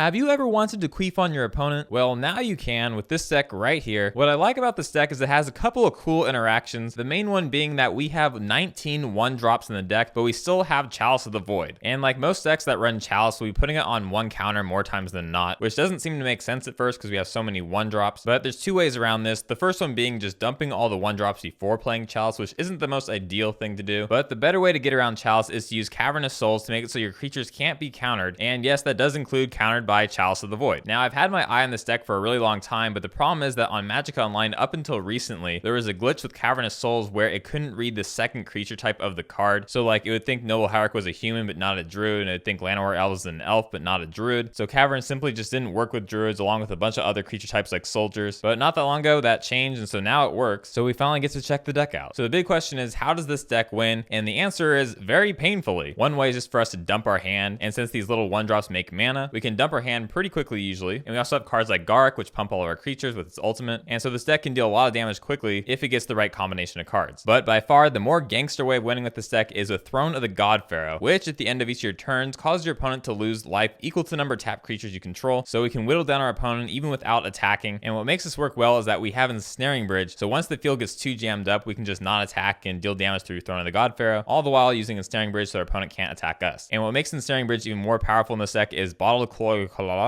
Have you ever wanted to queef on your opponent? Well, now you can with this deck right here. What I like about this deck is it has a couple of cool interactions. The main one being that we have 19 1-drops in the deck, but we still have Chalice of the Void. And like most decks that run Chalice, we'll be putting it on one counter more times than not, which doesn't seem to make sense at first because we have so many 1-drops. But there's two ways around this. The first one being just dumping all the 1-drops before playing Chalice, which isn't the most ideal thing to do. But the better way to get around Chalice is to use Cavernous Souls to make it so your creatures can't be countered. And yes, that does include countered by Chalice of the Void. Now, I've had my eye on this deck for a really long time, but the problem is that on Magic Online, up until recently, there was a glitch with Cavernous Souls where it couldn't read the second creature type of the card. So like it would think Noble Hierarch was a human but not a druid, and it would think Llanowar Elf was an elf but not a druid. So Cavern simply just didn't work with druids along with a bunch of other creature types like soldiers. But not that long ago that changed, and so now it works. So we finally get to check the deck out. So the big question is, how does this deck win? And the answer is very painfully. One way is just for us to dump our hand, and since these little 1-drops make mana, we can dump our hand pretty quickly usually. And we also have cards like Garrick, which pump all of our creatures with its ultimate, and so this deck can deal a lot of damage quickly if it gets the right combination of cards. But by far the more gangster way of winning with this deck is with Throne of the God Pharaoh, which at the end of each of your turns causes your opponent to lose life equal to the number of tapped creatures you control, so we can whittle down our opponent even without attacking. And what makes this work well is that we have Ensnaring Bridge, so once the field gets too jammed up, we can just not attack and deal damage through Throne of the God Pharaoh, all the while using Ensnaring Bridge so our opponent can't attack us. And what makes Ensnaring Bridge even more powerful in this deck is Bottled Cloister,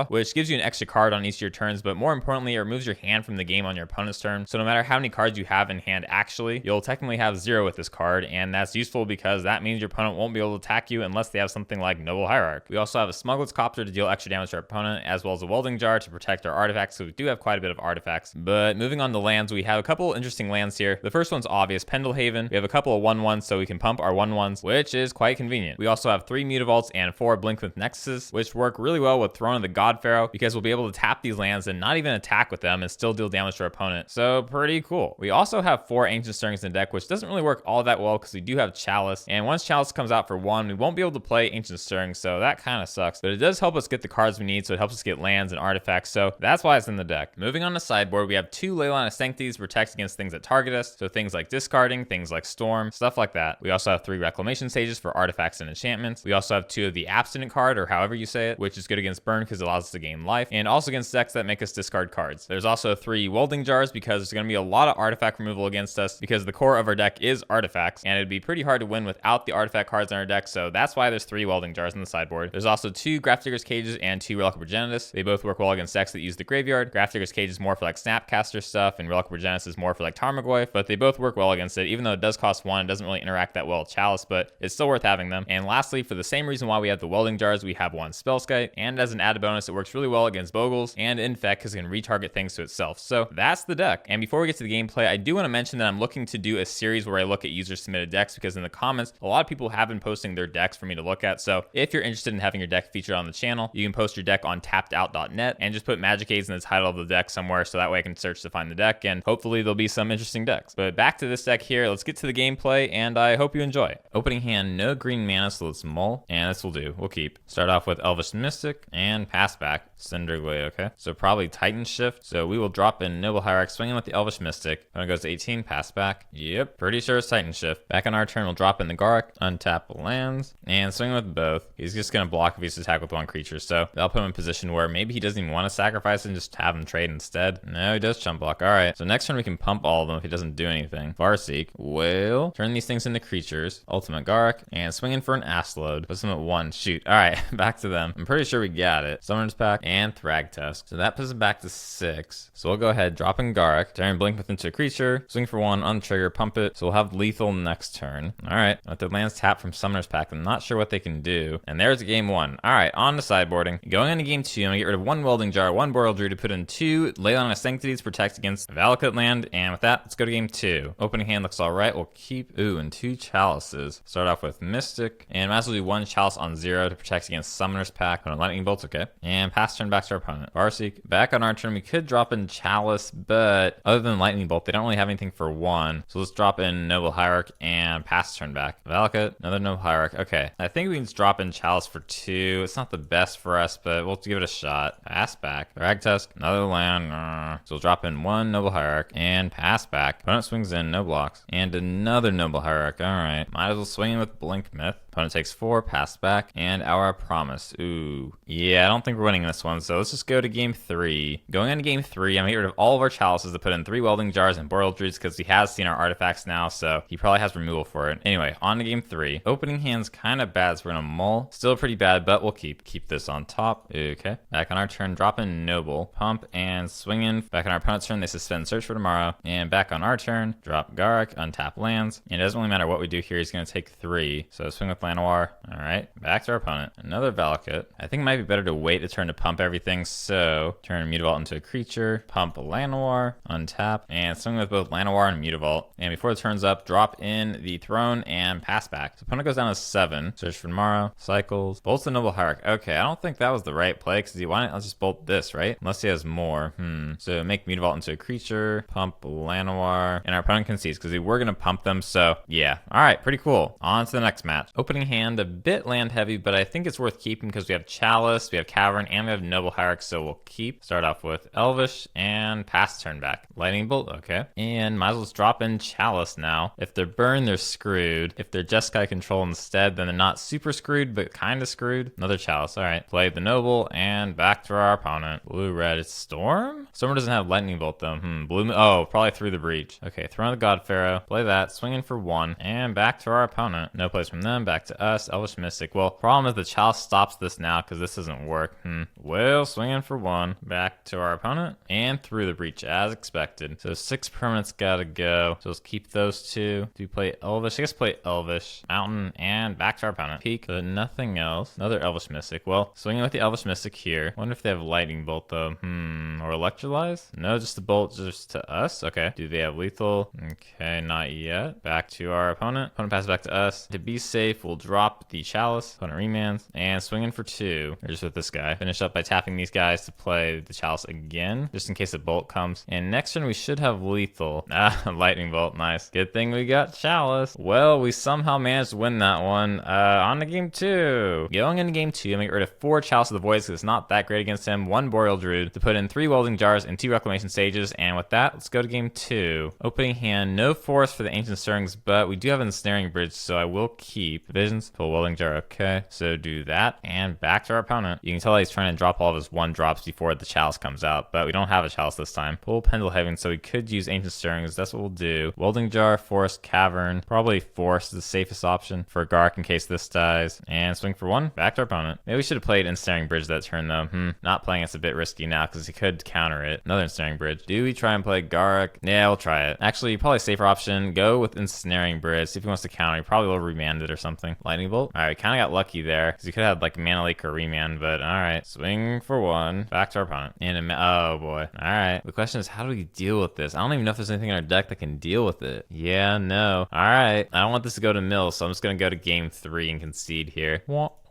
which gives you an extra card on each of your turns, but more importantly, it removes your hand from the game on your opponent's turn. So no matter how many cards you have in hand actually, you'll technically have 0 with this card, and that's useful because that means your opponent won't be able to attack you unless they have something like Noble Hierarch. We also have a Smuggler's Copter to deal extra damage to our opponent, as well as a Welding Jar to protect our artifacts, so we do have quite a bit of artifacts. But moving on to lands, we have a couple interesting lands here. The first one's obvious, Pendlehaven. We have a couple of 1/1s, so we can pump our 1/1s, which is quite convenient. We also have 3 Mutavaults and 4 Blinkmouth Nexuses, which work really well with Throne of the God Pharaoh because we'll be able to tap these lands and not even attack with them and still deal damage to our opponent. So pretty cool. We also have 4 Ancient Stirrings in the deck, which doesn't really work all that well because we do have Chalice, and once Chalice comes out for 1, we won't be able to play Ancient Stirrings, so that kind of sucks. But it does help us get the cards we need, so it helps us get lands and artifacts, so that's why it's in the deck. Moving on to sideboard, we have 2 Leyline of Sanctities to protect against things that target us, so things like discarding, things like storm, stuff like that. We also have 3 Reclamation Sages for artifacts and enchantments. We also have 2 of the Abstinent card, or however you say it, which is good against burn because it allows us to gain life, and also against decks that make us discard cards. There's also 3 Welding Jars because there's going to be a lot of artifact removal against us because the core of our deck is artifacts, and it'd be pretty hard to win without the artifact cards in our deck, so that's why there's 3 Welding Jars in the sideboard. There's also 2 Grafdigger's Cages and 2 Relic of Progenitus. They both work well against decks that use the graveyard. Grafdigger's Cage is more for like Snapcaster stuff, and Relic of Progenitus is more for like Tarmogoyf, but they both work well against it. Even though it does cost 1, it doesn't really interact that well with Chalice, but it's still worth having them. And lastly, for the same reason why we have the Welding Jars, we have 1 Spellskite, and as an added bonus, it works really well against Bogles and Infect because it can retarget things to itself. So that's the deck. And before we get to the gameplay, I do want to mention that I'm looking to do a series where I look at user submitted decks because in the comments, a lot of people have been posting their decks for me to look at. So if you're interested in having your deck featured on the channel, you can post your deck on tappedout.net and just put Magic Aids in the title of the deck somewhere so that way I can search to find the deck, and hopefully there'll be some interesting decks. But back to this deck here, let's get to the gameplay, and I hope you enjoy. Opening hand, no green mana, so let's mull, and this will do. We'll keep. Start off with Elvish Mystic and pass back. Cinderglade, okay. So probably Titan Shift. So we will drop in Noble Hierarch, swinging with the Elvish Mystic. When it goes to 18, pass back. Yep, pretty sure it's Titan Shift. Back on our turn, we'll drop in the Garrick, untap lands, and swing with both. He's just going to block if he's attacked with 1 creature, so that'll put him in a position where maybe he doesn't even want to sacrifice and just have him trade instead. No, he does chump block. All right, so next turn we can pump all of them if he doesn't do anything. Farseek will turn these things into creatures. Ultimate Garrick, and swing in for an Astroload. Puts them at 1. Shoot. All right, back to them. I'm pretty sure we got it. Summoner's Pack and Thragtusk. So that puts us back to 6. So we'll go ahead, drop in Garrick, turn Blinkmouth into a creature, swing for 1, untrigger, pump it. So we'll have lethal next turn. All right, with the lands tapped from Summoner's Pack, I'm not sure what they can do. And there's game 1. All right, on to sideboarding. Going into game 2, I'm gonna get rid of 1 Welding Jar, 1 Boreal Druid to put in 2 Leyline of Sanctities to protect against Valakut land. And with that, let's go to game 2. Opening hand looks all right. We'll keep, and 2 Chalices. Start off with Mystic, and might as well do 1 Chalice on 0 to protect against Summoner's Pack. And Lightning Bolt's okay. And pass turn back to our opponent. Farseek, back on our turn, we could drop in Chalice, but other than Lightning Bolt, they don't really have anything for 1. So let's drop in Noble Hierarch and pass turn back. Valakut, another Noble Hierarch. Okay, I think we can just drop in Chalice for 2. It's not the best for us, but we'll give it a shot. Pass back. Thragtusk, another land. So we'll drop in 1 Noble Hierarch and pass back. Opponent swings in, no blocks. And another Noble Hierarch. All right, might as well swing in with Blinkmouth. Opponent takes 4, pass back, and our promise. Ooh. Yeah, I don't think we're winning this one, so let's just go to game 3. Going into game 3, I'm gonna get rid of all of our chalices to put in 3 welding jars and boiled druids because he has seen our artifacts now, so he probably has removal for it. Anyway, on to game 3. Opening hand's kind of bad, so we're gonna mull. Still pretty bad, but we'll keep this on top. Okay. Back on our turn, drop in Noble, pump, and swing in. Back on our opponent's turn, they suspend Search for Tomorrow. And back on our turn, drop Garrick, untap lands. And it doesn't really matter what we do here, he's gonna take 3. So swing with Llanowar. Alright, back to our opponent. Another Valakut. I think it might be better to wait a turn to pump everything, so turn Mutavault into a creature, pump Llanowar, untap, and swing with both Llanowar and Mutavault. And before the turn's up, drop in the Throne and pass back. So opponent goes down to 7. Search for Tomorrow, cycles, bolts the Noble Hierarch. Okay, I don't think that was the right play, because why not let's just bolt this, right? Unless he has more. So make Mutavault into a creature, pump Llanowar, and our opponent concedes, because we were going to pump them, so yeah. Alright, pretty cool. On to the next match. Opening hand, a bit land heavy, but I think it's worth keeping because we have Chalice, we have Cavern, and we have Noble Hierarch, so we'll keep. Start off with Elvish and pass turn back. Lightning Bolt, okay. And might as well just drop in Chalice now. If they're burned, they're screwed. If they're Jeskai control instead, then they're not super screwed, but kind of screwed. Another Chalice, alright. Play the Noble and back to our opponent. Blue-red, it's Storm? Storm doesn't have Lightning Bolt though. Blue, oh, probably through the breach. Okay, Throne of the God Pharaoh. Play that, swing in for 1, and back to our opponent. No plays from them, back to us. Elvish Mystic. Well, problem is the Chalice stops this now because this doesn't work. Well, swing in for 1, back to our opponent, and through the breach as expected. So 6 permanents gotta go. So let's keep those 2. Do we play Elvish? I guess play Elvish, Mountain, and back to our opponent. Peek, but nothing else. Another Elvish Mystic. Well, swinging with the Elvish Mystic here. Wonder if they have Lightning Bolt though. Or Electrolyze? No, just a bolt just to us. Okay. Do they have lethal? Okay, not yet. Back to our opponent. Opponent passes back to us. To be safe, we'll drop the Chalice. Opponent remands and swing in for 2. Or just with this guy. Finish up by tapping these guys to play the Chalice again, just in case a bolt comes. And next turn we should have lethal. Lightning Bolt, nice. Good thing we got Chalice. Well, we somehow managed to win that one. On to game 2. Going into game 2, I'm gonna get rid of 4 Chalice of the Voids because it's not that great against him. 1 Boreal Druid to put in 3 welding jars and 2 reclamation stages. And with that, let's go to game 2. Opening hand, no force for the Ancient Stirrings, but we do have an Ensnaring Bridge, so I will keep Visions. Pull welding jar, okay. So do that and back to our opponent. You can tell he's trying to drop all of his 1 drops before the Chalice comes out, but we don't have a Chalice this time. Pull Pendlehaven, so we could use Ancient Stirrings. That's what we'll do. Welding jar, Force, Cavern. Probably Force is the safest option for Gark in case this dies. And swing for 1, back to our opponent. Maybe we should have played Ensnaring Bridge that turn though. Not playing it's a bit risky now because he could counter it. Another Ensnaring Bridge. Do we try and play Gark? Yeah, we'll try it. Actually, probably a safer option. Go with Ensnaring Bridge. See if he wants to counter. He probably will remand it or something. Lightning Bolt. Alright, we kind of got lucky there because he could have like Mana Lake or remand, but alright. Swing for 1, back to our opponent. And oh boy. Alright. The question is, how do we deal with this? I don't even know if there's anything in our deck that can deal with it. Yeah, no. Alright. I don't want this to go to mill, so I'm just going to go to game 3 and concede here.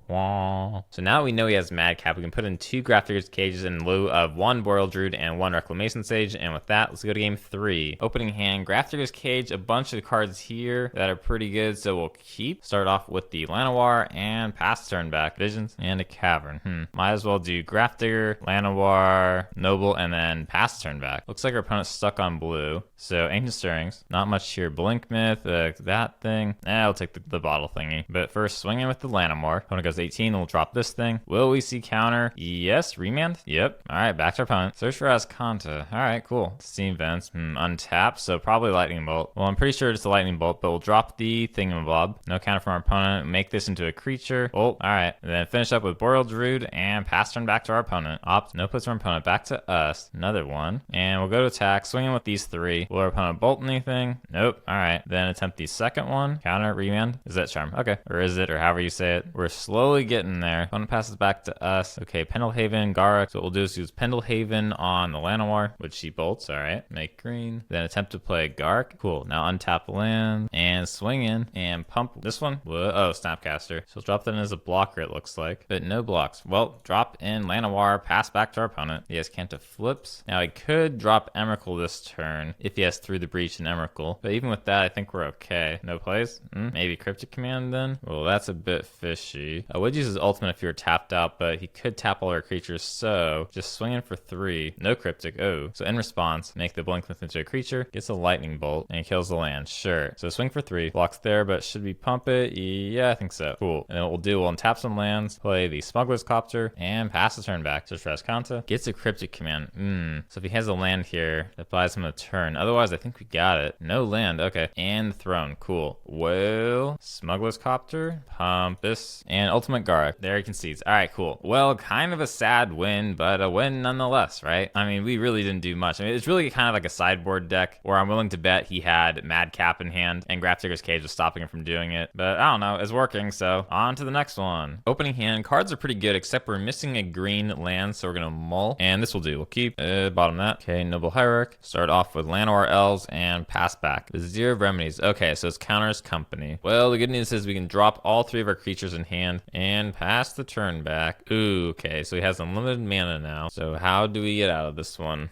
So now we know he has Madcap. We can put in 2 Grafdigger's Cages in lieu of 1 Boreal Druid and 1 Reclamation Sage. And with that, let's go to game 3. Opening hand, Grafdigger's Cage, a bunch of cards here that are pretty good, so we'll keep. Start off with the Llanowar and pass turn back. Visions and a Cavern. Might as well do Grafdigger, Llanowar, Noble, and then pass turn back. Looks like our opponent's stuck on blue. So Ancient Stirrings, not much here. Blink Myth, that thing. I'll take the bottle thingy. But first, swinging with the Llanowar. Opponent goes 18, we'll drop this thing. Will we see counter? Yes. Remand? Yep. Alright, back to our opponent. Search for Ascanta. Alright, cool. Steam Vents. Untap, so probably Lightning Bolt. Well, I'm pretty sure it's a Lightning Bolt, but we'll drop the thingamabob. No counter from our opponent. Make this into a creature. Bolt. Alright. And then finish up with Boreal Druid and pass turn back to our opponent. Opt. No puts from our opponent. Back to us. Another one. And we'll go to attack. Swinging with these 3. Will our opponent bolt anything? Nope. Alright. Then attempt the second one. Counter. Remand. Is that charm? Okay. Or is it? Or however you say it. We're slowly getting there. Opponent passes back to us. Okay, Pendlehaven, Garruk. So what we'll do is use Pendlehaven on the Llanowar, which she bolts. Alright, make green. Then attempt to play Garruk. Cool. Now untap land and swing in and pump this one. Whoa, oh, Snapcaster. So we'll drop that in as a blocker, it looks like. But no blocks. Well, drop in Llanowar, pass back to our opponent. He has Kanta flips. Now he could drop Emrakul this turn if he has Through the Breach and Emrakul. But even with that, I think we're okay. No plays? Maybe Cryptic Command then? Well, that's a bit fishy. I would use his ultimate if you were tapped out, but he could tap all our creatures, so just swing in for 3. No cryptic. Oh, so in response, make the Blink into a creature, gets a lightning bolt, and he kills the land. Sure. So swing for 3. Blocks there, but should we pump it? Yeah, I think so. Cool. And then what we'll do, we'll untap some lands, play the Smuggler's Copter, and pass the turn back. Search for Ascanta. Gets a cryptic command. So if he has a land here, that buys him a turn. Otherwise, I think we got it. No land. Okay. And throne. Cool. Well, Smuggler's Copter, pump this, and Ultimate Garlic. There he concedes. All right, cool. Well, kind of a sad win, but a win nonetheless, right? I mean, we really didn't do much. I mean, it's really kind of like a sideboard deck where I'm willing to bet he had Madcap in hand and Grafdigger's Cage was stopping him from doing it. But I don't know, it's working, so on to the next one. Opening hand, cards are pretty good, except we're missing a green land, so we're gonna mull. And this will do. We'll keep bottom that. Okay, Noble Hierarch. Start off with Llanowar Elves and pass back. The Zero Remedies. Okay, so it's counters company. Well, the good news is we can drop all 3 of our creatures in hand and pass the turn back. Ooh, okay, so he has unlimited mana now. So how do we get out of this one?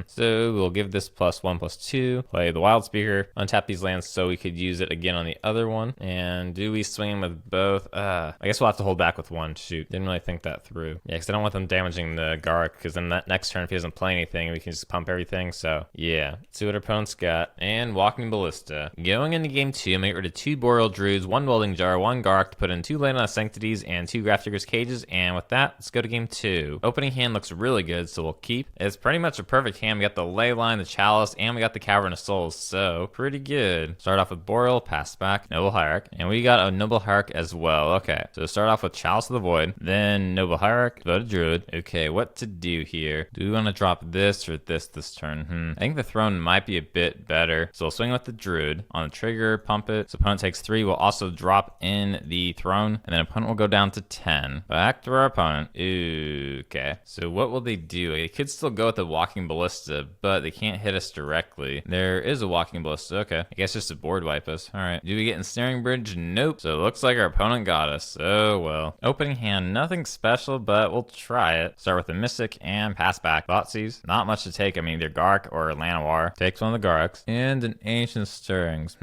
So we'll give this +1/+2. Play the Wild Speaker. Untap these lands so we could use it again on the other one. And do we swing him with both? I guess we'll have to hold back with one. Shoot, didn't really think that through. Yeah, because I don't want them damaging the Garlic, because then that next turn, if he doesn't play anything, we can just pump everything. So yeah, see what our opponent's got. And Walking Ballista. Going into game 2, make rid of 2 Boreal Druids, 1 Welding Jar, 1 Garlic to put in 2 Leyline Sanctities and 2 Grafdigger's Cages. And with that, let's go to game 2. Opening hand looks really good, so we'll keep. It's pretty much a perfect hand. We got the Leyline, the Chalice, and we got the Cavern of Souls, so pretty good. Start off with Boreal, pass back, Noble Hierarch, and we got a Noble Hierarch as well. Okay, so start off with Chalice of the Void, then Noble Hierarch, go to Druid. Okay, what to do here? Do we want to drop this or this turn? I think the Throne might be a bit better, so we'll swing with the Druid. On the trigger, pump it. So opponent takes 3, we'll also drop in the Throne, and then opponent will go down to 10. Back to our opponent. Ooh, okay, so what will they do? They could still go with the Walking Ballista, but they can't hit us directly. There is a Walking Ballista. Okay, I guess just to board wipe us. All right, do we get Ensnaring Bridge? Nope. So it looks like our opponent got us. Oh well. Opening hand, nothing special, but we'll try it. Start with the Mystic and pass back. Thoughtseize, not much to take. I mean, either Gark or Llanowar. Takes one of the Garks. And an Ancient Stirrings.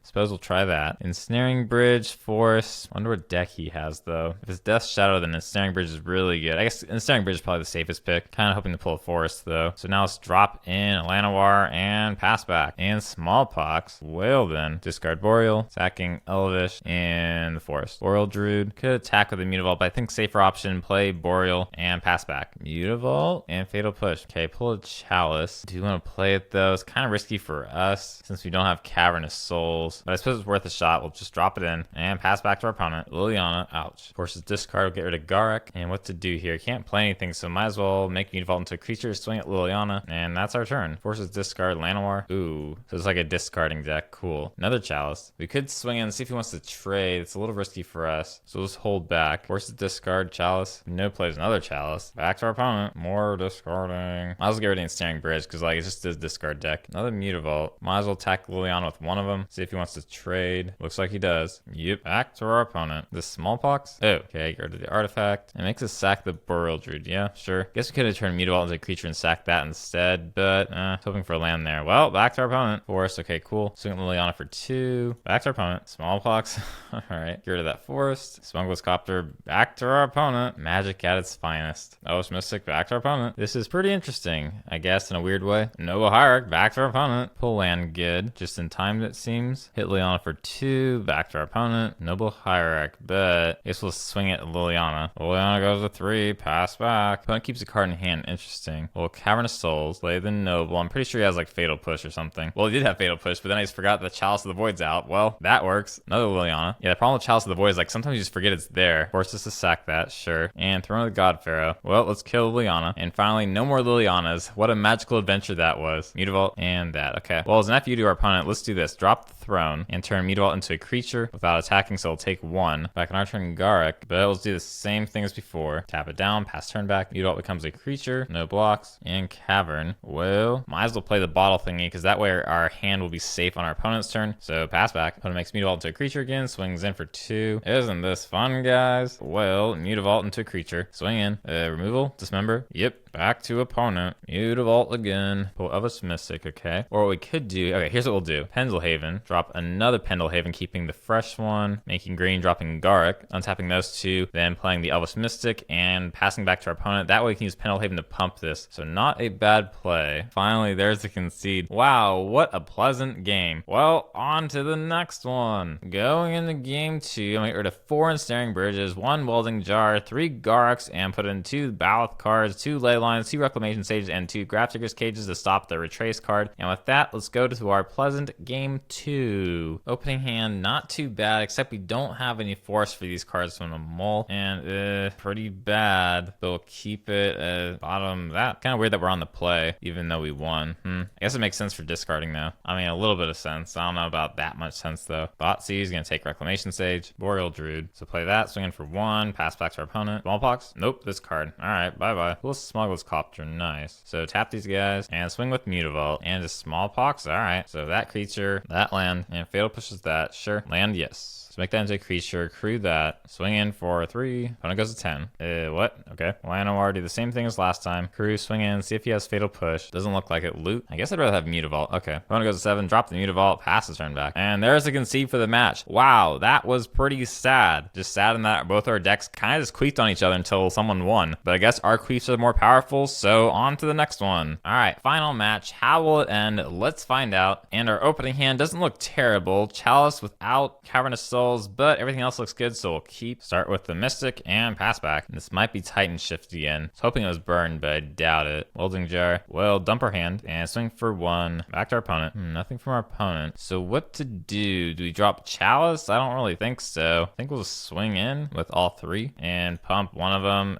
Suppose we'll try that. Ensnaring Bridge, Forest. Wonder what deck he has though. If it's Death Shadow, then Ensnaring Bridge is really good. I guess Ensnaring Bridge is probably the safest pick. Kind of hoping to pull a Forest though. So now let's drop in Llanowar and pass back. And Smallpox. Well then, discard Boreal, attacking Elvish and the Forest. Boreal Druid could attack with a Mutavault, but I think safer option, play Boreal and pass back. Mutavault and Fatal Push. Okay, pull a Chalice. Do you want to play it though? It's kind of risky for us since we don't have Cavern of Souls, but I suppose it's worth a shot. We'll just drop it in and pass back to our opponent. Liliana, ouch. Forces discard, we'll get rid of Garek. And what to do here? Can't play anything, so might as well make Mutavault into a creature, swing at Liliana, and that's our turn. Forces discard Llanowar. Ooh, so it's like a discarding deck. Cool. Another Chalice. We could swing in and see if he wants to trade. It's a little risky for us, so let's hold back. Forces discard Chalice. No plays another Chalice. Back to our opponent. More discarding. Might as well get rid of Ensnaring Bridge because like it's just a discard deck. Another Mutavault. Might as well attack Liliana with one of them. See if he wants to trade. Looks like he does. Yep. Back to our opponent. The Smallpox. Oh, okay. Get rid of the artifact. It makes us sack the Boreal Druid. Yeah, sure. Guess we could have turned Mutavault into a creature and sacked that instead, but hoping for a land there. Well, back to our opponent. Forest. Okay, cool. Swing Liliana for 2. Back to our opponent. Smallpox. All right. Get rid of that Forest. Smuggler's Copter. Back to our opponent. Magic at its finest. Oh, it's Mystic. Back to our opponent. This is pretty interesting, I guess, in a weird way. Noble Hierarch. Back to our opponent. Pull land good. Just in time, it seems. Hit Liliana for 2. Back to our opponent. Noble Hierarch. But I guess we'll swing at Liliana. Liliana goes to 3. Pass back. Opponent keeps a card in hand. Interesting. Well, Cavern of Souls. Play the Noble. I'm pretty sure he has like Fatal Push or something. Well, he did have Fatal Push, but then I just forgot the Chalice of the Void's out. Well, that works. Another Liliana. Yeah, the problem with Chalice of the Void is like sometimes you just forget it's there. Force us to sack that, sure. And Throne of the God Pharaoh. Well, let's kill Liliana. And finally, no more Lilianas. What a magical adventure that was. Mutavault and that. Okay. Well, as an FU to our opponent, let's do this. Drop the Throne and turn Mutavault into a creature without attacking, so we'll take 1. Back on our turn, Garek. But let's do the same thing as before. Tap it down, pass turn back. Mutavault becomes a creature. No blocks. And Cavern. Well, might as well play the bottle thingy because that way our hand will be safe on our opponent's turn. So pass back. Opponent makes Mutavault into a creature again. Swings in for 2. Isn't this fun, guys? Well, Mutavault into a creature. Swing in. Removal. Dismember. Yep. Back to opponent. Mutavault again. Pull Elvish Mystic. Okay. Or what we could do. Okay, here's what we'll do. Pendelhaven. Draw drop another Pendelhaven, keeping the fresh one, making green, dropping Garrick, untapping those two, then playing the Elvish Mystic and passing back to our opponent. That way we can use Pendelhaven to pump this. So not a bad play. Finally, there's the concede. Wow, what a pleasant game. Well, on to the next one. Going into game 2, I'm gonna get rid of 4 Ensnaring Bridges, 1 Welding Jar, 3 Garrocks, and put in 2 Valakut cards, 2 Ley Lines, 2 Reclamation Sages, and 2 Grafdigger's Cages to stop the Retrace card. And with that, let's go to our pleasant game 2. Opening hand, not too bad, except we don't have any force for these cards from a mole. And pretty bad. They'll keep it at bottom. That kind of weird that we're on the play, even though we won. I guess it makes sense for discarding though. I mean, a little bit of sense. I don't know about that much sense though. Thoughtseize is gonna take Reclamation Sage, Boreal Druid. So play that, swing in for 1, pass back to our opponent. Smallpox? Nope, this card. Alright, bye-bye. Cool Smuggler's Copter, nice. So tap these guys and swing with Mutavault and just Smallpox. Alright, so that creature, that land, and Fatal pushes that. Sure, land, yes. So make that into a creature, crew that, swing in for 3, opponent goes to 10. What? Okay. Llanowar, do the same thing as last time. Crew, swing in, see if he has Fatal Push. Doesn't look like it. Loot. I guess I'd rather have Mutavault. Okay. Opponent goes to 7, drop the Mutavault, pass the turn back. And there's the concede for the match. Wow, that was pretty sad. Just sad in that both our decks kind of just queefed on each other until someone won. But I guess our queefs are more powerful, so on to the next one. Alright, final match. How will it end? Let's find out. And our opening hand doesn't look terrible. Chalice without Cavernous Souls, but everything else looks good, so we'll start with the Mystic and pass back. This might be Titan Shift again. I was hoping it was burned, but I doubt it. Welding Jar. Well, dump our hand and swing for 1. Back to our opponent. Nothing from our opponent. So what to do? Do we drop Chalice? I don't really think so. I think we'll just swing in with all 3 and pump one of them.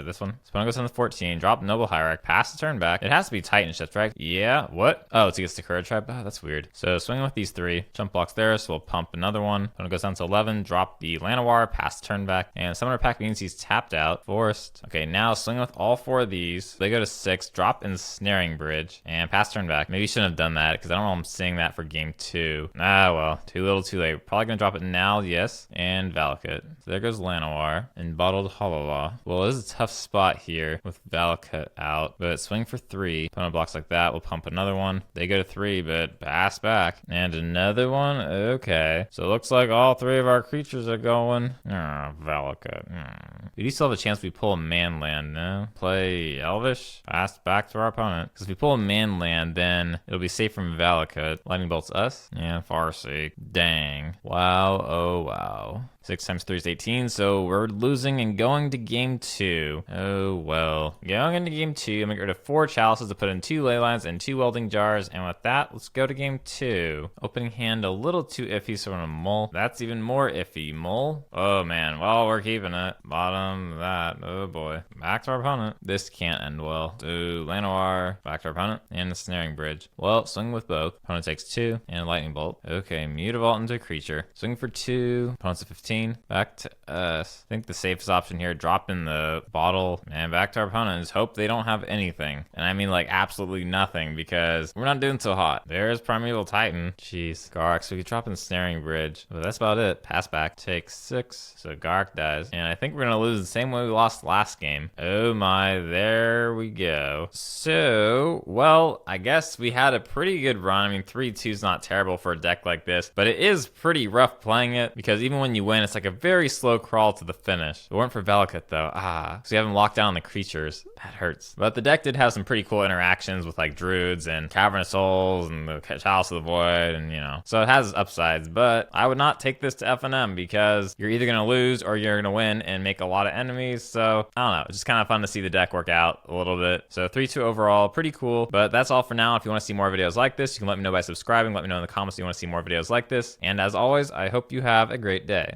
This one. So opponent goes on the 14. Drop Noble Hierarch. Pass the turn back. It has to be Titan Shift, right? Yeah. What? Oh, it's against the Courage Tribe. Oh, that's weird. So swinging with these 3. Jump blocks there, so we'll pump another one. Opponent goes down to 11. Drop the Llanowar. Pass the turn back. And Summoner Pack means he's tapped out. Forced. Okay, now swing with all 4 of these. They go to 6. Drop Ensnaring Bridge and pass turn back. Maybe you shouldn't have done that because I don't know I'm seeing that for game 2. Ah, well, too little, too late. Probably gonna drop it now, yes. And Valakut. So there goes Llanowar and Bottled Hollow. Well, this is a tough spot here with Valakut out, but swing for 3. Opponent blocks like that. We'll pump another one. They go to 3, but pass back. And another one. Okay. So it looks like all 3 of our creatures are going. Valakut. We do still have a chance if we pull a man land, no? Play Elvish. Pass back to our opponent. Because if we pull a man land, then it'll be safe from Valakut. Lightning bolts us. And Farseek. Dang. Wow. Oh, wow. 6 times 3 is 18, so we're losing and going to game 2. Oh, well. Going into game 2, I'm going to get rid of 4 Chalices to put in 2 Ley Lines and 2 Welding Jars, and with that, let's go to game 2. Opening hand a little too iffy, so I'm going to mull. That's even more iffy. Mull? Oh, man. Well, we're keeping it. Bottom, that. Oh, boy. Back to our opponent. This can't end well. So, Llanowar, back to our opponent, and the Ensnaring Bridge. Well, swing with both. Opponent takes 2, and a Lightning Bolt. Okay, Mutavault into a creature. Swing for 2. Opponent's at 15. Back to us. I think the safest option here, drop in the bottle and back to our opponents. Hope they don't have anything. And I mean like absolutely nothing because we're not doing so hot. There's Primeval Titan. Jeez. Garrick. So we could drop in Ensnaring Bridge. But that's about it. Pass back. Take 6. So Garrick dies. And I think we're going to lose the same way we lost last game. Oh my. There we go. So, well, I guess we had a pretty good run. I mean, 3-2 is not terrible for a deck like this. But it is pretty rough playing it because even when you win, it's like a very slow crawl to the finish. It weren't for Valakut though. So we haven't locked down the creatures. That hurts. But the deck did have some pretty cool interactions with like Druids and Cavernous Souls and the Chalice of the Void and so it has upsides. But I would not take this to FNM because you're either going to lose or you're going to win and make a lot of enemies. So I don't know. It's just kind of fun to see the deck work out a little bit. So 3-2 overall. Pretty cool. But that's all for now. If you want to see more videos like this, you can let me know by subscribing. Let me know in the comments if you want to see more videos like this. And as always, I hope you have a great day.